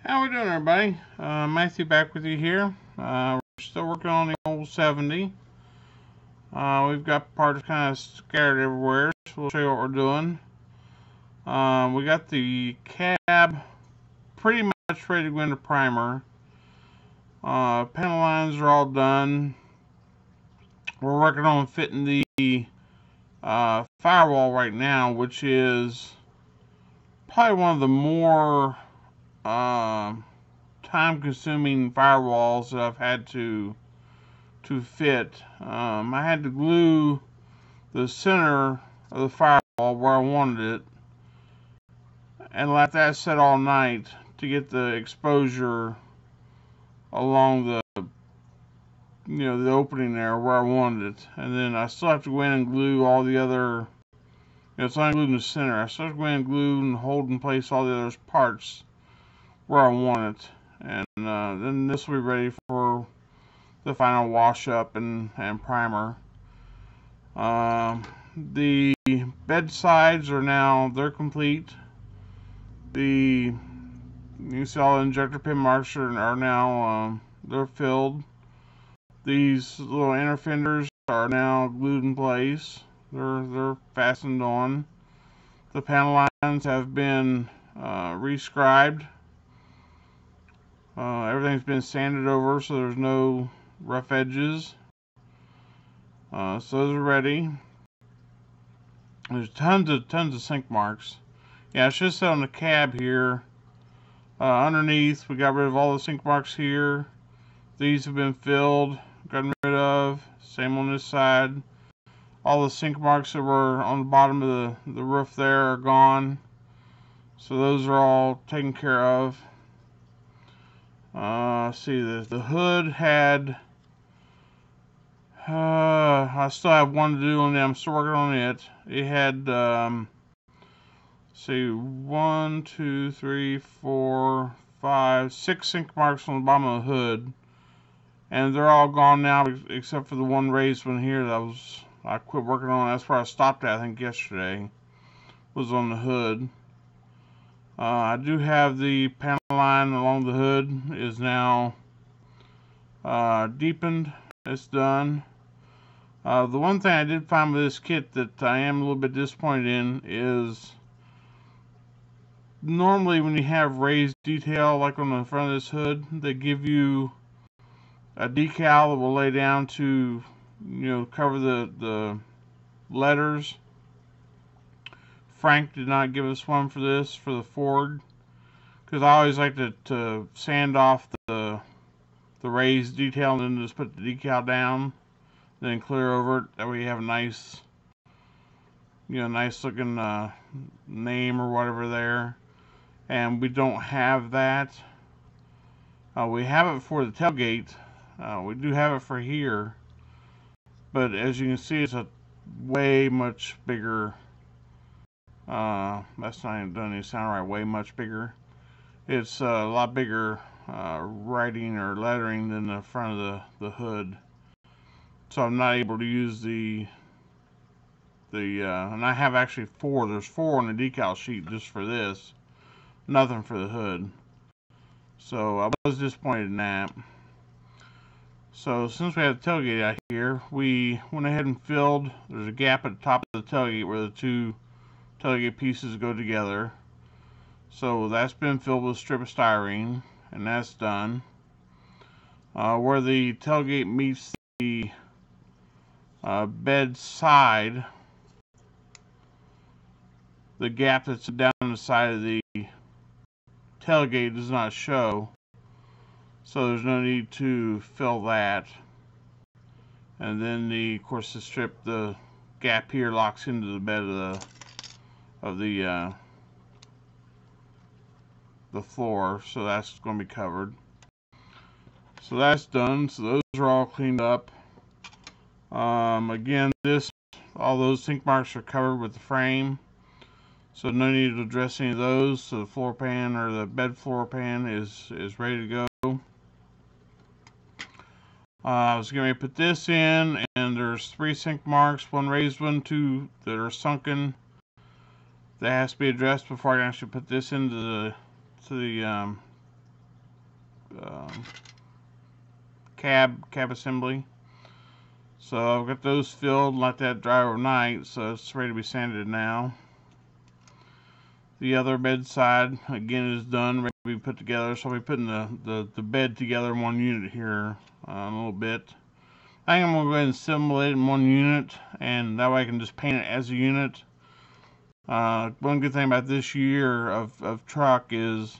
How we doing, everybody? Matthew back with you here. We're still working on the old 70. We've got parts kind of scattered everywhere, so we'll show you what we're doing. We got the cab pretty much ready to go into primer. Panel lines are all done. We're working on fitting the firewall right now, which is probably one of the more time-consuming firewalls that I've had to fit. I had to glue the center of the firewall where I wanted it and let that set all night to get the exposure along the the opening there where I wanted it. And then I still have to go in and glue all the other, it's only glued in the center. I still have to go in and glue and hold in place all the other parts where I want it. And then this will be ready for the final wash up and primer. The bed sides are now, they're complete. You see all the injector pin marks are now, they're filled. These little inner fenders are now glued in place. They're fastened on. The panel lines have been rescribed. Everything's been sanded over, so there's no rough edges. So those are ready. There's tons of sink marks. Yeah, I should have said on the cab here. Underneath, we got rid of all the sink marks here. These have been filled, gotten rid of. Same on this side. All the sink marks that were on the bottom of the roof there are gone. So those are all taken care of. See, the hood had, I still have one to do on it. I'm still working on it. It had, see, 1, 2, 3, 4, 5, 6 sink marks on the bottom of the hood. And they're all gone now except for the one raised one here that I quit working on. That's where I stopped at, I think, yesterday. Was on the hood. I do have the panel line along the hood is now deepened. It's done. The one thing I did find with this kit that I am a little bit disappointed in is normally when you have raised detail like on the front of this hood, they give you a decal that will lay down to cover the letters. Frank did not give us one for this, for the fORD, because I always like to sand off the raised detail and then just put the decal down, then clear over it. That way you have a nice, nice looking name or whatever there. And we don't have that. We have it for the tailgate. We do have it for here, but as you can see, it's a way much bigger. That's not even doesn't even sound right. Way much bigger. It's a lot bigger writing or lettering than the front of the hood. So I'm not able to use the and I have actually 4. There's 4 on the decal sheet just for this. Nothing for the hood. So I was disappointed in that. So since we have the tailgate out here, we went ahead and filled. There's a gap at the top of the tailgate where the two tailgate pieces go together. So that's been filled with a strip of styrene, and that's done. Where the tailgate meets the bed side, the gap that's down the side of the tailgate does not show, so there's no need to fill that. And then of course, the strip, the gap here locks into the bed of the floor, so that's going to be covered. So that's done. So those are all cleaned up. Again, all those sink marks are covered with the frame, so no need to address any of those. So the floor pan or the bed floor pan is ready to go. I was going to put this in, and there's 3 sink marks, 1 raised one, 2 that are sunken. That has to be addressed before I can actually put this into the cab assembly. So I've got those filled, let that dry overnight, so it's ready to be sanded now. The other bedside, again, is done, ready to be put together. So I'll be putting the bed together in one unit here in a little bit. I think I'm going to go ahead and assemble it in one unit, and that way I can just paint it as a unit. One good thing about this year of truck is,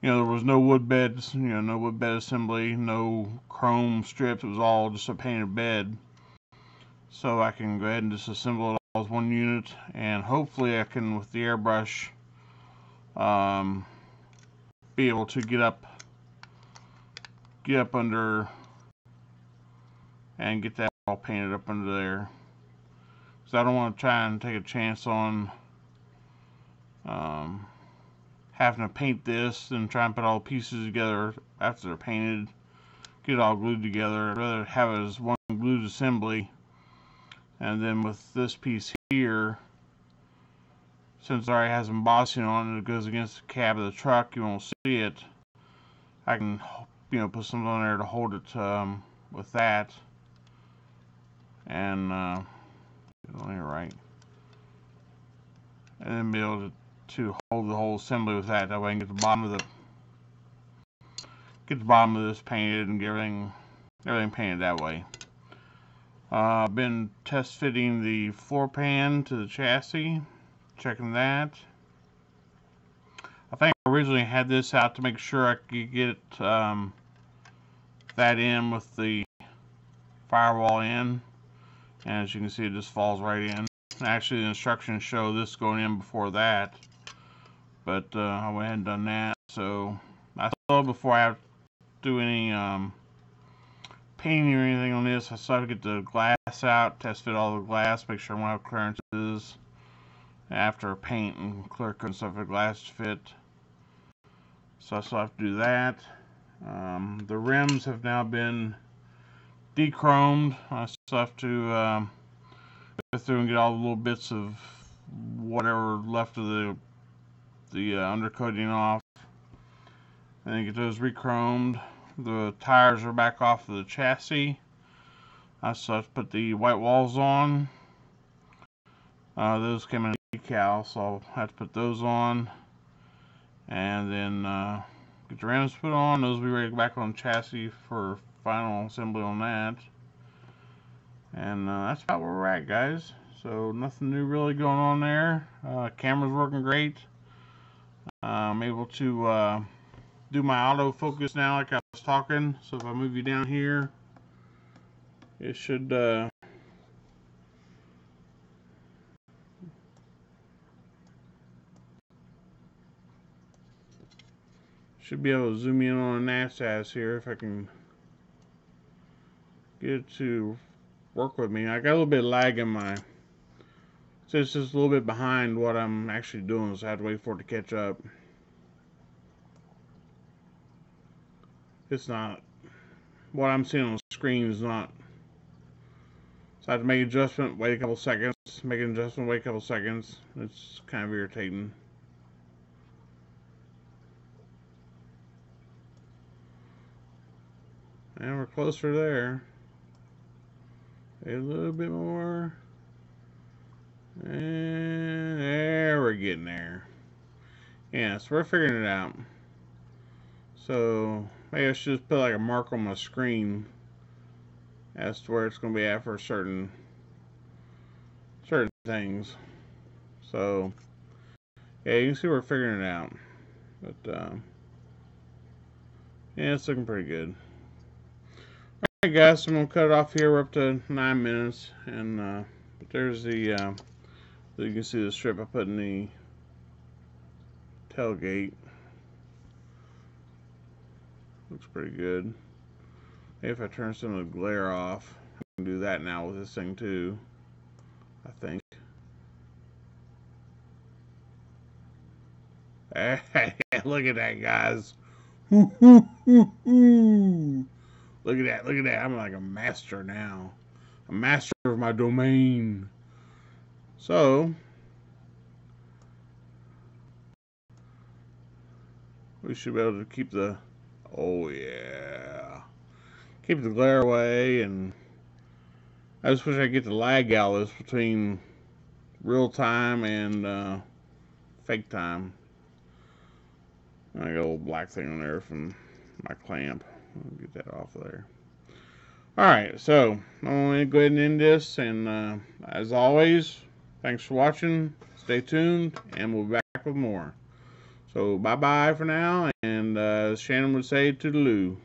there was no wood beds, no wood bed assembly, no chrome strips. It was all just a painted bed. So I can go ahead and just assemble it all as one unit, and hopefully I can, with the airbrush, be able to get up under and get that all painted up under there. So I don't want to try and take a chance on having to paint this and try and put all the pieces together after they're painted, get it all glued together. I'd rather have it as one glued assembly. And then with this piece here, since it already has embossing on it, it goes against the cab of the truck, you won't see it. I can, put something on there to hold it with that. And, get it on here right. And then be able to hold the whole assembly with that. That way I can get the bottom of this painted and get everything painted that way. I've been test fitting the floor pan to the chassis, checking that. I think I originally had this out to make sure I could get that in with the firewall in, and as you can see, it just falls right in. Actually, the instructions show this going in before that, but I went ahead and done that. So I thought before I have to do any painting or anything on this, I still have to get the glass out, test fit all the glass, make sure I won't have clearances after paint and clear coat and stuff for the glass to fit. So I still have to do that. The rims have now been de-chromed. I still have to go through and get all the little bits of whatever left of the undercoating off, and then get those re-chromed. The tires are back off of the chassis. I still have to put the white walls on. Those came in decal, so I'll have to put those on, and then get the rims put on. Those will be ready to go back on the chassis for final assembly on that. And that's about where we're at, guys. So nothing new really going on there. Camera's working great. I'm able to do my autofocus now like I was talking. So if I move you down here, it should be able to zoom in on a NASAS here if I can get it to work with me. I got a little bit of lag in my, so it's just a little bit behind what I'm actually doing, so I have to wait for it to catch up. It's not, what I'm seeing on the screen is not, so I have to make an adjustment, wait a couple seconds, make an adjustment, wait a couple seconds. It's kind of irritating. And we're closer there. A little bit more. And there, we're getting there. Yeah, so we're figuring it out. So maybe I should just put like a mark on my screen as to where it's going to be at for certain things. So yeah, you can see we're figuring it out. But yeah, it's looking pretty good. Alright guys, so I'm going to cut it off here. We're up to 9 minutes, and but there's the you can see the strip I put in the tailgate. Looks pretty good. Maybe if I turn some of the glare off, I can do that now with this thing too, I think. Hey, look at that, guys. Look at that, look at that. I'm like a master now. A master of my domain. So, we should be able to keep the Oh yeah. Keep the glare away, and I just wish I could get the lag out of this between real time and fake time. I got a little black thing on there from my clamp. I'll get that off of there. Alright, so I'm going to go ahead and end this, and as always, thanks for watching. Stay tuned, and we'll be back with more. So bye-bye for now, and as Shannon would say, toodaloo.